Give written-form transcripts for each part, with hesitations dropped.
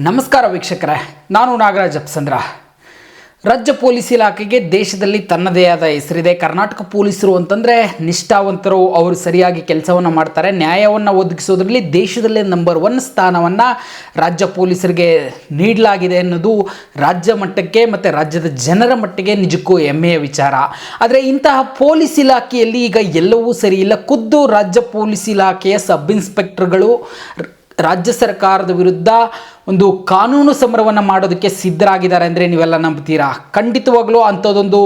ನಮಸ್ಕಾರ ವೀಕ್ಷಕರೇ, ನಾನು ನಾಗರಾಜ್ ಅಪ್ಸಂದ್ರ. ರಾಜ್ಯ ಪೊಲೀಸ್ ಇಲಾಖೆಗೆ ದೇಶದಲ್ಲಿ ತನ್ನದೇ ಆದ ಹೆಸರಿದೆ. ಕರ್ನಾಟಕ ಪೊಲೀಸರು ಅಂತಂದರೆ ನಿಷ್ಠಾವಂತರು, ಅವರು ಸರಿಯಾಗಿ ಕೆಲಸವನ್ನು ಮಾಡ್ತಾರೆ, ನ್ಯಾಯವನ್ನು ಒದಗಿಸೋದ್ರಲ್ಲಿ ದೇಶದಲ್ಲೇ ನಂಬರ್ 1 ಸ್ಥಾನವನ್ನು ರಾಜ್ಯ ಪೊಲೀಸರಿಗೆ ನೀಡಲಾಗಿದೆ ಅನ್ನೋದು ರಾಜ್ಯ ಮಟ್ಟಕ್ಕೆ ಮತ್ತು ರಾಜ್ಯದ ಜನರ ಮಟ್ಟಿಗೆ ನಿಜಕ್ಕೂ ಹೆಮ್ಮೆಯ ವಿಚಾರ. ಆದರೆ ಇಂತಹ ಪೊಲೀಸ್ ಇಲಾಖೆಯಲ್ಲಿ ಈಗ ಎಲ್ಲವೂ ಸರಿ ಇಲ್ಲ. ಖುದ್ದು ರಾಜ್ಯ ಪೊಲೀಸ್ ಇಲಾಖೆಯ ಸಬ್ ಇನ್ಸ್ಪೆಕ್ಟರ್ಗಳು ರಾಜ್ಯ ಸರ್ಕಾರದ ವಿರುದ್ಧ ಒಂದು ಕಾನೂನು ಸಮರವನ್ನು ಮಾಡೋದಕ್ಕೆ ಸಿದ್ಧರಾಗಿದ್ದಾರೆ ಅಂದರೆ ನೀವೆಲ್ಲ ನಂಬ್ತೀರಾ? ಖಂಡಿತವಾಗ್ಲೂ ಅಂಥದ್ದೊಂದು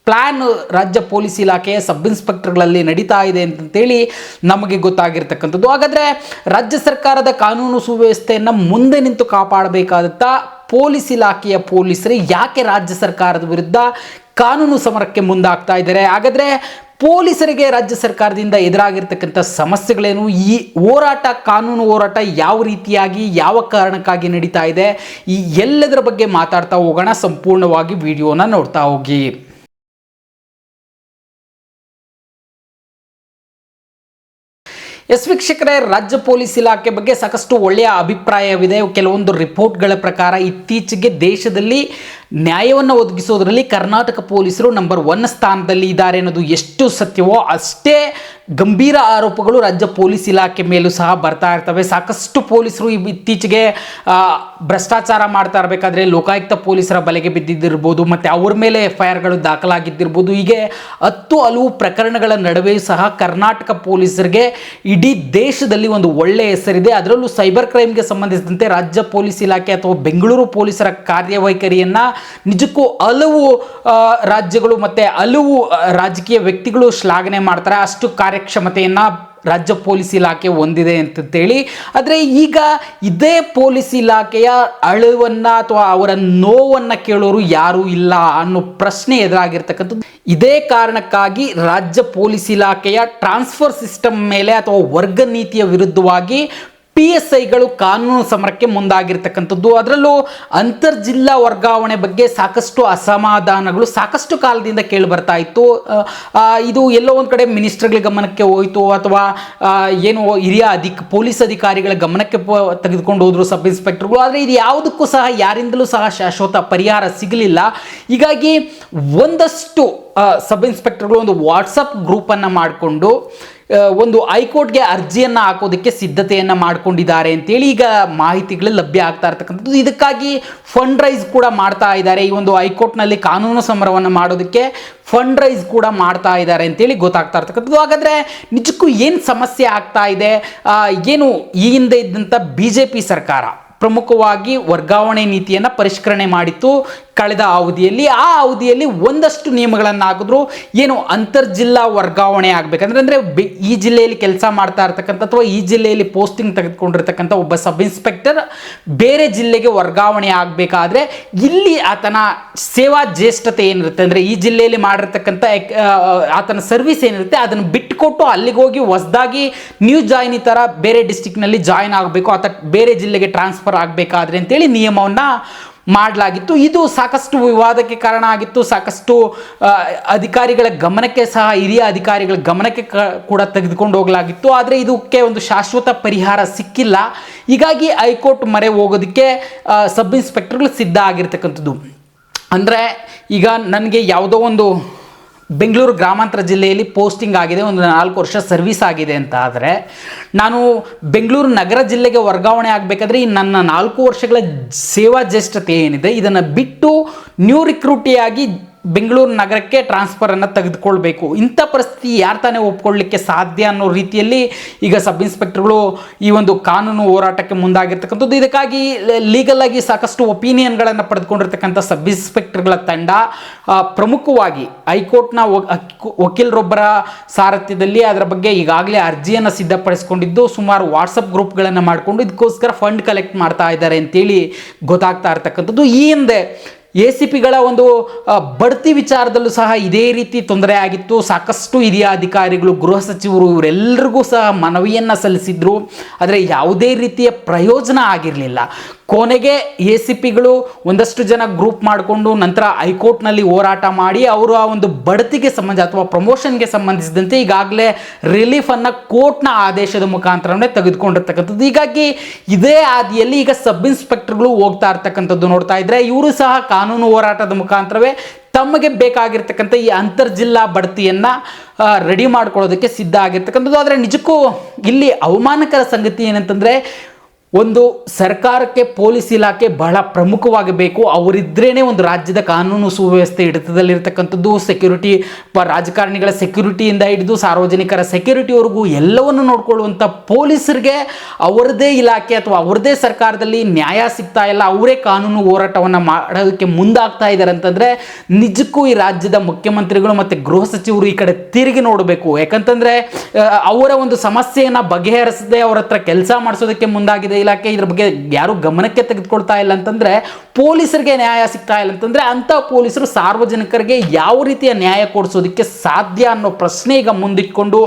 ಪ್ಲ್ಯಾನ್ ರಾಜ್ಯ ಪೊಲೀಸ್ ಇಲಾಖೆಯ ಸಬ್ ಇನ್ಸ್ಪೆಕ್ಟರ್ಗಳಲ್ಲಿ ನಡೀತಾ ಇದೆ ಅಂತೇಳಿ ನಮಗೆ ಗೊತ್ತಾಗಿರ್ತಕ್ಕಂಥದ್ದು. ಹಾಗಾದರೆ ರಾಜ್ಯ ಸರ್ಕಾರದ ಕಾನೂನು ಸುವ್ಯವಸ್ಥೆಯನ್ನು ಮುಂದೆ ನಿಂತು ಕಾಪಾಡಬೇಕಾದಂಥ ಪೊಲೀಸ್ ಇಲಾಖೆಯ ಪೊಲೀಸರು ಯಾಕೆ ರಾಜ್ಯ ಸರ್ಕಾರದ ವಿರುದ್ಧ ಕಾನೂನು ಸಮರಕ್ಕೆ ಮುಂದಾಗ್ತಾ ಇದ್ದಾರೆ? ಹಾಗಾದರೆ ಪೊಲೀಸರಿಗೆ ರಾಜ್ಯ ಸರ್ಕಾರದಿಂದ ಎದುರಾಗಿರ್ತಕ್ಕಂಥ ಸಮಸ್ಯೆಗಳೇನು? ಈ ಹೋರಾಟ, ಕಾನೂನು ಹೋರಾಟ ಯಾವ ರೀತಿಯಾಗಿ, ಯಾವ ಕಾರಣಕ್ಕಾಗಿ ನಡೀತಾ ಇದೆ? ಈ ಎಲ್ಲದರ ಬಗ್ಗೆ ಮಾತಾಡ್ತಾ ಹೋಗೋಣ. ಸಂಪೂರ್ಣವಾಗಿ ವಿಡಿಯೋನ ನೋಡ್ತಾ ಹೋಗಿ. ವೀಕ್ಷಕರೇ, ರಾಜ್ಯ ಪೊಲೀಸ್ ಇಲಾಖೆ ಬಗ್ಗೆ ಸಾಕಷ್ಟು ಒಳ್ಳೆಯ ಅಭಿಪ್ರಾಯವಿದೆ. ಕೆಲವೊಂದು ರಿಪೋರ್ಟ್ಗಳ ಪ್ರಕಾರ ಇತ್ತೀಚೆಗೆ ದೇಶದಲ್ಲಿ ನ್ಯಾಯವನ್ನು ಒದಗಿಸೋದ್ರಲ್ಲಿ ಕರ್ನಾಟಕ ಪೊಲೀಸರು ನಂಬರ್ 1 ಸ್ಥಾನದಲ್ಲಿ ಇದ್ದಾರೆ ಅನ್ನೋದು ಎಷ್ಟು ಸತ್ಯವೋ ಅಷ್ಟೇ ಗಂಭೀರ ಆರೋಪಗಳು ರಾಜ್ಯ ಪೊಲೀಸ್ ಇಲಾಖೆ ಮೇಲೂ ಸಹ ಬರ್ತಾ ಇರ್ತವೆ. ಸಾಕಷ್ಟು ಪೊಲೀಸರು ಇತ್ತೀಚೆಗೆ ಭ್ರಷ್ಟಾಚಾರ ಮಾಡ್ತಾ ಇರಬೇಕಾದ್ರೆ ಲೋಕಾಯುಕ್ತ ಪೊಲೀಸರ ಬಲೆಗೆ ಬಿದ್ದಿದ್ದಿರ್ಬೋದು, ಮತ್ತು ಅವ್ರ ಮೇಲೆ FIRಗಳು ದಾಖಲಾಗಿದ್ದಿರ್ಬೋದು. ಹೀಗೆ ಹಲವು ಪ್ರಕರಣಗಳ ನಡುವೆ ಸಹ ಕರ್ನಾಟಕ ಪೊಲೀಸರಿಗೆ ಇಡೀ ದೇಶದಲ್ಲಿ ಒಂದು ಒಳ್ಳೆಯ ಹೆಸರಿದೆ. ಅದರಲ್ಲೂ ಸೈಬರ್ ಕ್ರೈಮ್ಗೆ ಸಂಬಂಧಿಸಿದಂತೆ ರಾಜ್ಯ ಪೊಲೀಸ್ ಇಲಾಖೆ ಅಥವಾ ಬೆಂಗಳೂರು ಪೊಲೀಸರ ಕಾರ್ಯವೈಖರಿಯನ್ನು ನಿಜಕ್ಕೂ ಹಲವು ರಾಜ್ಯಗಳು ಮತ್ತು ಹಲವು ರಾಜಕೀಯ ವ್ಯಕ್ತಿಗಳು ಶ್ಲಾಘನೆ ಮಾಡ್ತಾರೆ. ಅಷ್ಟು ಕಾರ್ಯಕ್ಷಮತೆಯನ್ನು ರಾಜ್ಯ ಪೊಲೀಸ್ ಇಲಾಖೆ ಹೊಂದಿದೆ ಅಂತೇಳಿ. ಆದರೆ ಈಗ ಇದೇ ಪೊಲೀಸ್ ಇಲಾಖೆಯ ಅಳುವನ್ನು ಅಥವಾ ಅವರ ನೋವನ್ನು ಕೇಳೋರು ಯಾರೂ ಇಲ್ಲ ಅನ್ನೋ ಪ್ರಶ್ನೆ ಎದುರಾಗಿರ್ತಕ್ಕಂಥದ್ದು. ಇದೇ ಕಾರಣಕ್ಕಾಗಿ ರಾಜ್ಯ ಪೊಲೀಸ್ ಇಲಾಖೆಯ ಟ್ರಾನ್ಸ್ಫರ್ ಸಿಸ್ಟಮ್ ಮೇಲೆ ಅಥವಾ ವರ್ಗ ನೀತಿಯ ವಿರುದ್ಧವಾಗಿ PSIಗಳು ಕಾನೂನು ಸಮರಕ್ಕೆ ಮುಂದಾಗಿರ್ತಕ್ಕಂಥದ್ದು. ಅದರಲ್ಲೂ ಅಂತರ್ಜಿಲ್ಲಾ ವರ್ಗಾವಣೆ ಬಗ್ಗೆ ಸಾಕಷ್ಟು ಅಸಮಾಧಾನಗಳು ಸಾಕಷ್ಟು ಕಾಲದಿಂದ ಕೇಳಿ ಬರ್ತಾ ಇತ್ತು. ಇದು ಎಲ್ಲೋ ಒಂದು ಕಡೆ ಮಿನಿಸ್ಟರ್ಗಳ ಗಮನಕ್ಕೆ ಹೋಯಿತು, ಅಥವಾ ಏನು ಹಿರಿಯ ಪೊಲೀಸ್ ಅಧಿಕಾರಿಗಳ ಗಮನಕ್ಕೆ ತೆಗೆದುಕೊಂಡು ಹೋದ್ರು ಸಬ್ ಇನ್ಸ್ಪೆಕ್ಟರ್ಗಳು. ಆದರೆ ಇದು ಯಾವುದಕ್ಕೂ ಸಹ ಯಾರಿಂದಲೂ ಸಹ ಶಾಶ್ವತ ಪರಿಹಾರ ಸಿಗಲಿಲ್ಲ. ಹೀಗಾಗಿ ಒಂದಷ್ಟು ಸಬ್ ಇನ್ಸ್ಪೆಕ್ಟರ್ಗಳು ಒಂದು ವಾಟ್ಸಪ್ ಗ್ರೂಪನ್ನು ಮಾಡಿಕೊಂಡು ಒಂದು ಹೈಕೋರ್ಟ್ಗೆ ಅರ್ಜಿಯನ್ನು ಹಾಕೋದಕ್ಕೆ ಸಿದ್ಧತೆಯನ್ನು ಮಾಡ್ಕೊಂಡಿದ್ದಾರೆ ಅಂತೇಳಿ ಈಗ ಮಾಹಿತಿಗಳು ಲಭ್ಯ ಆಗ್ತಾ ಇರ್ತಕ್ಕಂಥದ್ದು. ಇದಕ್ಕಾಗಿ ಫಂಡ್ ರೈಸ್ ಕೂಡ ಮಾಡ್ತಾ ಇದ್ದಾರೆ. ಈ ಒಂದು ಹೈಕೋರ್ಟ್ನಲ್ಲಿ ಕಾನೂನು ಸಮರವನ್ನು ಮಾಡೋದಕ್ಕೆ ಫಂಡ್ ರೈಸ್ ಕೂಡ ಮಾಡ್ತಾ ಇದ್ದಾರೆ ಅಂತೇಳಿ ಗೊತ್ತಾಗ್ತಾ ಇರ್ತಕ್ಕಂಥದ್ದು. ಹಾಗಾದರೆ ನಿಜಕ್ಕೂ ಏನು ಸಮಸ್ಯೆ ಆಗ್ತಾ ಇದೆ? ಏನು ಈ ಹಿಂದೆ ಇದ್ದಂಥ BJP ಸರ್ಕಾರ ಪ್ರಮುಖವಾಗಿ ವರ್ಗಾವಣೆ ನೀತಿಯನ್ನು ಪರಿಷ್ಕರಣೆ ಮಾಡಿತ್ತು ಕಳೆದ ಅವಧಿಯಲ್ಲಿ. ಆ ಅವಧಿಯಲ್ಲಿ ಒಂದಷ್ಟು ನಿಯಮಗಳನ್ನು ಹಾಕಿದ್ರು. ಏನು ಅಂತರ್ಜಿಲ್ಲಾ ವರ್ಗಾವಣೆ ಆಗಬೇಕಂದ್ರೆ, ಅಂದರೆ ಈ ಜಿಲ್ಲೆಯಲ್ಲಿ ಕೆಲಸ ಮಾಡ್ತಾ ಇರ್ತಕ್ಕಂಥ ಅಥವಾ ಈ ಜಿಲ್ಲೆಯಲ್ಲಿ ಪೋಸ್ಟಿಂಗ್ ತೆಗೆದುಕೊಂಡಿರ್ತಕ್ಕಂಥ ಒಬ್ಬ ಸಬ್ ಇನ್ಸ್ಪೆಕ್ಟರ್ ಬೇರೆ ಜಿಲ್ಲೆಗೆ ವರ್ಗಾವಣೆ ಆಗಬೇಕಾದ್ರೆ ಇಲ್ಲಿ ಆತನ ಸೇವಾ ಜ್ಯೇಷ್ಠತೆ ಏನಿರುತ್ತೆ, ಅಂದರೆ ಈ ಜಿಲ್ಲೆಯಲ್ಲಿ ಮಾಡಿರ್ತಕ್ಕಂಥ ಆತನ ಸರ್ವಿಸ್ ಏನಿರುತ್ತೆ ಅದನ್ನು ಬಿಟ್ಟುಕೊಟ್ಟು ಅಲ್ಲಿಗೆ ಹೋಗಿ ಹೊಸದಾಗಿ ನ್ಯೂ ಜಾಯಿನ್ ಈ ಥರ ಬೇರೆ ಡಿಸ್ಟಿಕ್ನಲ್ಲಿ ಜಾಯಿನ್ ಆಗಬೇಕು, ಆತ ಬೇರೆ ಜಿಲ್ಲೆಗೆ ಟ್ರಾನ್ಸ್ಫರ್ ಆಗಬೇಕಾದ್ರೆ ಅಂತೇಳಿ ನಿಯಮವನ್ನು ಮಾಡಲಾಗಿತ್ತು. ಇದು ಸಾಕಷ್ಟು ವಿವಾದಕ್ಕೆ ಕಾರಣ ಆಗಿತ್ತು. ಸಾಕಷ್ಟು ಅಧಿಕಾರಿಗಳ ಗಮನಕ್ಕೆ ಸಹ, ಹಿರಿಯ ಅಧಿಕಾರಿಗಳ ಗಮನಕ್ಕೆ ಕೂಡ ತೆಗೆದುಕೊಂಡು ಹೋಗಲಾಗಿತ್ತು. ಆದರೆ ಇದಕ್ಕೆ ಒಂದು ಶಾಶ್ವತ ಪರಿಹಾರ ಸಿಕ್ಕಿಲ್ಲ. ಹೀಗಾಗಿ ಹೈಕೋರ್ಟ್ ಮೊರೆ ಹೋಗೋದಕ್ಕೆ ಸಬ್ ಇನ್ಸ್ಪೆಕ್ಟರ್ಗಳು ಸಿದ್ಧ ಆಗಿರ್ತಕ್ಕಂಥದ್ದು. ಅಂದರೆ ಈಗ ನನಗೆ ಯಾವುದೋ ಒಂದು ಬೆಂಗಳೂರು ಗ್ರಾಮಾಂತರ ಜಿಲ್ಲೆಯಲ್ಲಿ ಪೋಸ್ಟಿಂಗ್ ಆಗಿದೆ, ಒಂದು 4 ವರ್ಷ ಸರ್ವಿಸ್ ಆಗಿದೆ ಅಂತ ಆದರೆ ನಾನು ಬೆಂಗಳೂರು ನಗರ ಜಿಲ್ಲೆಗೆ ವರ್ಗಾವಣೆ ಆಗಬೇಕಾದ್ರೆ ಈ ನನ್ನ 4 ವರ್ಷಗಳ ಸೇವಾ ಜ್ಯೇಷ್ಠತೆ ಏನಿದೆ ಇದನ್ನು ಬಿಟ್ಟು ನ್ಯೂ ರಿಕ್ರೂಟಿಯಾಗಿ ಬೆಂಗಳೂರು ನಗರಕ್ಕೆ ಟ್ರಾನ್ಸ್ಫರನ್ನು ತೆಗೆದುಕೊಳ್ಬೇಕು. ಇಂಥ ಪರಿಸ್ಥಿತಿ ಯಾರು ತಾನೇ ಒಪ್ಕೊಳ್ಳಿಕ್ಕೆ ಸಾಧ್ಯ ಅನ್ನೋ ರೀತಿಯಲ್ಲಿ ಈಗ ಸಬ್ ಇನ್ಸ್ಪೆಕ್ಟರ್ಗಳು ಈ ಒಂದು ಕಾನೂನು ಹೋರಾಟಕ್ಕೆ ಮುಂದಾಗಿರ್ತಕ್ಕಂಥದ್ದು. ಇದಕ್ಕಾಗಿ ಲೀಗಲ್ ಆಗಿ ಸಾಕಷ್ಟು ಒಪಿನಿಯನ್ಗಳನ್ನು ಪಡೆದುಕೊಂಡಿರ್ತಕ್ಕಂಥ ಸಬ್ ಇನ್ಸ್ಪೆಕ್ಟರ್ಗಳ ತಂಡ ಪ್ರಮುಖವಾಗಿ ಹೈಕೋರ್ಟ್ನ ವಕೀಲರೊಬ್ಬರ ಸಾರಥ್ಯದಲ್ಲಿ ಅದರ ಬಗ್ಗೆ ಈಗಾಗಲೇ ಅರ್ಜಿಯನ್ನು ಸಿದ್ಧಪಡಿಸಿಕೊಂಡಿದ್ದು ಸುಮಾರು ವಾಟ್ಸಪ್ ಗ್ರೂಪ್ಗಳನ್ನು ಮಾಡಿಕೊಂಡು ಇದಕ್ಕೋಸ್ಕರ ಫಂಡ್ ಕಲೆಕ್ಟ್ ಮಾಡ್ತಾ ಇದ್ದಾರೆ ಅಂತೇಳಿ ಗೊತ್ತಾಗ್ತಾ ಇರ್ತಕ್ಕಂಥದ್ದು. ಈ ಹಿಂದೆ ACPಗಳ ಒಂದು ಬಡ್ತಿ ವಿಚಾರದಲ್ಲೂ ಸಹ ಇದೇ ರೀತಿ ತೊಂದರೆ ಆಗಿತ್ತು. ಸಾಕಷ್ಟು ಹಿರಿಯ ಅಧಿಕಾರಿಗಳು, ಗೃಹ ಸಚಿವರು ಇವರೆಲ್ಲರಿಗೂ ಸಹ ಮನವಿಯನ್ನು ಸಲ್ಲಿಸಿದ್ರು. ಆದರೆ ಯಾವುದೇ ರೀತಿಯ ಪ್ರಯೋಜನ ಆಗಿರಲಿಲ್ಲ. ಕೊನೆಗೆ ACPಗಳು ಒಂದಷ್ಟು ಜನ ಗ್ರೂಪ್ ಮಾಡಿಕೊಂಡು ನಂತರ ಹೈಕೋರ್ಟ್ನಲ್ಲಿ ಹೋರಾಟ ಮಾಡಿ ಅವರು ಆ ಒಂದು ಬಡ್ತಿಗೆ ಸಂಬಂಧ ಅಥವಾ ಪ್ರಮೋಷನ್ಗೆ ಸಂಬಂಧಿಸಿದಂತೆ ಈಗಾಗಲೇ ರಿಲೀಫನ್ನು ಕೋರ್ಟ್ನ ಆದೇಶದ ಮುಖಾಂತರನೇ ತೆಗೆದುಕೊಂಡಿರ್ತಕ್ಕಂಥದ್ದು. ಹೀಗಾಗಿ ಇದೇ ಹಾದಿಯಲ್ಲಿ ಈಗ ಸಬ್ ಇನ್ಸ್ಪೆಕ್ಟರ್ಗಳು ಹೋಗ್ತಾ ಇರ್ತಕ್ಕಂಥದ್ದು ನೋಡ್ತಾ ಇದ್ರೆ ಇವರು ಸಹ ಕಾನೂನು ಹೋರಾಟದ ಮುಖಾಂತರವೇ ತಮಗೆ ಬೇಕಾಗಿರ್ತಕ್ಕಂಥ ಈ ಅಂತರ್ಜಿಲ್ಲಾ ಬಡ್ತಿಯನ್ನು ರೆಡಿ ಮಾಡ್ಕೊಳ್ಳೋದಕ್ಕೆ ಸಿದ್ಧ ಆಗಿರ್ತಕ್ಕಂಥದ್ದು. ಆದರೆ ನಿಜಕ್ಕೂ ಇಲ್ಲಿ ಅವಮಾನಕರ ಸಂಗತಿ ಏನಂತಂದರೆ, ಒಂದು ಸರ್ಕಾರಕ್ಕೆ ಪೊಲೀಸ್ ಇಲಾಖೆ ಬಹಳ ಪ್ರಮುಖವಾಗಬೇಕು. ಅವರಿದ್ರೇ ಒಂದು ರಾಜ್ಯದ ಕಾನೂನು ಸುವ್ಯವಸ್ಥೆ ಹಿಡಿತದಲ್ಲಿರ್ತಕ್ಕಂಥದ್ದು. ಸೆಕ್ಯೂರಿಟಿ ರಾಜಕಾರಣಿಗಳ ಸೆಕ್ಯೂರಿಟಿಯಿಂದ ಹಿಡಿದು ಸಾರ್ವಜನಿಕರ ಸೆಕ್ಯೂರಿಟಿವರೆಗೂ ಎಲ್ಲವನ್ನು ನೋಡ್ಕೊಳ್ಳುವಂಥ ಪೊಲೀಸರಿಗೆ ಅವರದೇ ಇಲಾಖೆ ಅಥವಾ ಅವರದೇ ಸರ್ಕಾರದಲ್ಲಿ ನ್ಯಾಯ ಸಿಗ್ತಾ ಇಲ್ಲ, ಅವರೇ ಕಾನೂನು ಹೋರಾಟವನ್ನು ಮಾಡೋದಕ್ಕೆ ಮುಂದಾಗ್ತಾ ಇದ್ದಾರೆ ಅಂತಂದರೆ ನಿಜಕ್ಕೂ ಈ ರಾಜ್ಯದ ಮುಖ್ಯಮಂತ್ರಿಗಳು ಮತ್ತು ಗೃಹ ಸಚಿವರು ಈ ಕಡೆ ತಿರುಗಿ ನೋಡಬೇಕು. ಯಾಕಂತಂದರೆ ಅವರ ಒಂದು ಸಮಸ್ಯೆಯನ್ನು ಬಗೆಹರಿಸದೆ ಅವರ ಹತ್ರ ಕೆಲಸ ಮಾಡಿಸೋದಕ್ಕೆ ಮುಂದಾಗಿದೆ ಇಲಾಖೆ. ಇದ್ರ ಬಗ್ಗೆ ಯಾರು ಗಮನಕ್ಕೆ ತೆಗೆದುಕೊಳ್ತಾ ಇಲ್ಲ ಅಂತಂದ್ರೆ, ಪೊಲೀಸರಿಗೆ ನ್ಯಾಯ ಸಿಗ್ತಾ ಇಲ್ಲ ಅಂತಂದ್ರೆ ಅಂತ ಪೊಲೀಸರು ಸಾರ್ವಜನಿಕರಿಗೆ ಯಾವ ರೀತಿಯ ನ್ಯಾಯ ಕೊಡಿಸೋದಕ್ಕೆ ಸಾಧ್ಯ ಅನ್ನೋ ಪ್ರಶ್ನೆ ಈಗ ಮುಂದಿಟ್ಕೊಂಡು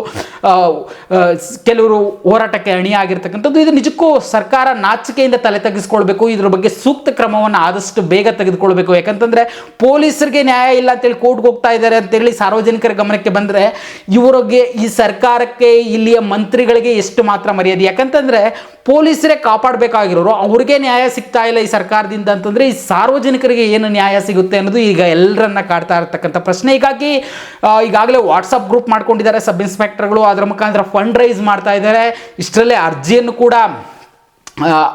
ಕೆಲವರು ಹೋರಾಟಕ್ಕೆ ಅಣಿಯಾಗಿರ್ತಕ್ಕಂಥದ್ದು. ಇದು ನಿಜಕ್ಕೂ ಸರ್ಕಾರ ನಾಚಿಕೆಯಿಂದ ತಲೆ ತಗ್ಗಿಸ್ಕೊಳ್ಬೇಕು. ಇದ್ರ ಬಗ್ಗೆ ಸೂಕ್ತ ಕ್ರಮವನ್ನು ಆದಷ್ಟು ಬೇಗ ತೆಗೆದುಕೊಳ್ಬೇಕು. ಯಾಕಂತಂದ್ರೆ ಪೊಲೀಸರಿಗೆ ನ್ಯಾಯ ಇಲ್ಲ ಅಂತೇಳಿ ಕೋರ್ಟ್ಗೆ ಹೋಗ್ತಾ ಇದ್ದಾರೆ ಅಂತೇಳಿ ಸಾರ್ವಜನಿಕರ ಗಮನಕ್ಕೆ ಬಂದರೆ ಇವರಿಗೆ, ಈ ಸರ್ಕಾರಕ್ಕೆ, ಇಲ್ಲಿಯ ಮಂತ್ರಿಗಳಿಗೆ ಎಷ್ಟು ಮಾತ್ರ ಮರ್ಯಾದೆ. ಯಾಕಂತಂದ್ರೆ ಪೊಲೀಸರೇ ಕಾಪಾಡಬೇಕಾಗಿರೋರು ಅವ್ರಿಗೆ ನ್ಯಾಯ ಸಿಗ್ತಾ ಇಲ್ಲ ಈ ಸರ್ಕಾರದಿಂದ ಅಂತಂದರೆ ಈ ಸಾರ್ವಜನಿಕರಿಗೆ ಏನು ನ್ಯಾಯ ಸಿಗುತ್ತೆ ಅನ್ನೋದು ಈಗ ಎಲ್ಲರನ್ನ ಕಾಡ್ತಾ ಇರತಕ್ಕಂಥ ಪ್ರಶ್ನೆ. ಹೀಗಾಗಿ ಈಗಾಗಲೇ ವಾಟ್ಸಪ್ ಗ್ರೂಪ್ ಮಾಡ್ಕೊಂಡಿದ್ದಾರೆ ಸಬ್ ಇನ್ಸ್ಪೆಕ್ಟರ್ಗಳು. ಅದರ ಮುಖಾಂತರ ಫಂಡ್ ರೈಸ್ ಮಾಡ್ತಾ ಇದ್ದಾರೆ. ಇಷ್ಟರಲ್ಲೇ ಅರ್ಜಿಯನ್ನು ಕೂಡ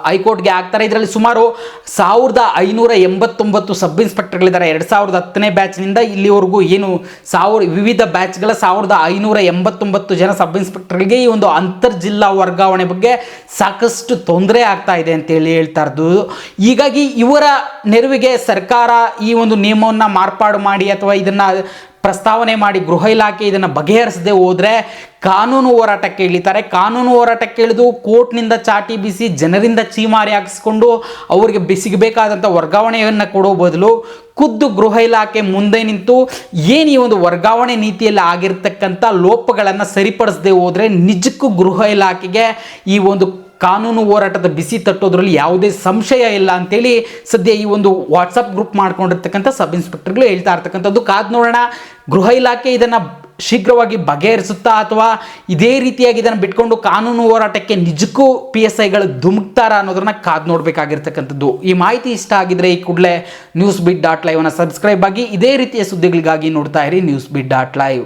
ಹೈಕೋರ್ಟ್ಗೆ ಹಾಕ್ತಾರೆ. ಇದರಲ್ಲಿ ಸುಮಾರು 1589 ಸಬ್ ಇನ್ಸ್ಪೆಕ್ಟರ್ಗಳಿದ್ದಾರೆ. 2010ನೇ ಬ್ಯಾಚ್ನಿಂದ ಇಲ್ಲಿವರೆಗೂ ಏನು ವಿವಿಧ ಬ್ಯಾಚ್ಗಳ 1589 ಜನ ಸಬ್ ಇನ್ಸ್ಪೆಕ್ಟರ್ಗಳಿಗೆ ಈ ಒಂದು ಅಂತರ್ಜಿಲ್ಲಾ ವರ್ಗಾವಣೆ ಬಗ್ಗೆ ಸಾಕಷ್ಟು ತೊಂದರೆ ಆಗ್ತಾ ಇದೆ ಅಂತೇಳಿ ಹೇಳ್ತಾ ಇರೋದು. ಹೀಗಾಗಿ ಇವರ ನೆರವಿಗೆ ಸರ್ಕಾರ ಈ ಒಂದು ನಿಯಮವನ್ನು ಮಾರ್ಪಾಡು ಮಾಡಿ ಅಥವಾ ಇದನ್ನು ಪ್ರಸ್ತಾವನೆ ಮಾಡಿ ಗೃಹ ಇಲಾಖೆ ಇದನ್ನು ಬಗೆಹರಿಸದೆ ಹೋದರೆ ಕಾನೂನು ಹೋರಾಟಕ್ಕೆ ಇಳಿತಾರೆ. ಕಾನೂನು ಹೋರಾಟಕ್ಕೆ ಇಳಿದು ಕೋರ್ಟ್ನಿಂದ ಚಾಟಿ ಬೀಸಿ ಜನರಿಂದ ಚೀಮಾರಿ ಹಾಕಿಸ್ಕೊಂಡು ಅವರಿಗೆ ಸಿಗಬೇಕಾದಂಥ ವರ್ಗಾವಣೆಯನ್ನು ಕೊಡೋ ಬದಲು ಖುದ್ದು ಗೃಹ ಇಲಾಖೆ ಮುಂದೆ ನಿಂತು ಏನು ಈ ಒಂದು ವರ್ಗಾವಣೆ ನೀತಿಯಲ್ಲಿ ಆಗಿರ್ತಕ್ಕಂಥ ಲೋಪಗಳನ್ನು ಸರಿಪಡಿಸದೆ ಹೋದರೆ ನಿಜಕ್ಕೂ ಗೃಹ ಇಲಾಖೆಗೆ ಈ ಒಂದು ಕಾನೂನು ಹೋರಾಟದ ಬಿಸಿ ತಟ್ಟೋದ್ರಲ್ಲಿ ಯಾವುದೇ ಸಂಶಯ ಇಲ್ಲ ಅಂತೇಳಿ ಸದ್ಯ ಈ ಒಂದು ವಾಟ್ಸಪ್ ಗ್ರೂಪ್ ಮಾಡ್ಕೊಂಡಿರ್ತಕ್ಕಂಥ ಸಬ್ ಇನ್ಸ್ಪೆಕ್ಟರ್ಗಳು ಹೇಳ್ತಾ ಇರ್ತಕ್ಕಂಥದ್ದು. ಕಾದು ನೋಡೋಣ, ಗೃಹ ಇಲಾಖೆ ಇದನ್ನು ಶೀಘ್ರವಾಗಿ ಬಗೆಹರಿಸುತ್ತಾ ಅಥವಾ ಇದೇ ರೀತಿಯಾಗಿ ಇದನ್ನು ಬಿಟ್ಕೊಂಡು ಕಾನೂನು ಹೋರಾಟಕ್ಕೆ ನಿಜಕ್ಕೂ PSIಗಳು ಧುಮುಕ್ತಾರ ಅನ್ನೋದನ್ನ ಕಾದು ನೋಡಬೇಕಾಗಿರ್ತಕ್ಕಂಥದ್ದು. ಈ ಮಾಹಿತಿ ಇಷ್ಟ ಆಗಿದ್ರೆ ಈ ಕೂಡಲೇ newsbeat.live ಅನ್ನು ಸಬ್ಸ್ಕ್ರೈಬ್ ಆಗಿ ಇದೇ ರೀತಿಯ ಸುದ್ದಿಗಳಿಗಾಗಿ ನೋಡ್ತಾ ಇರಿ newsbeat.live.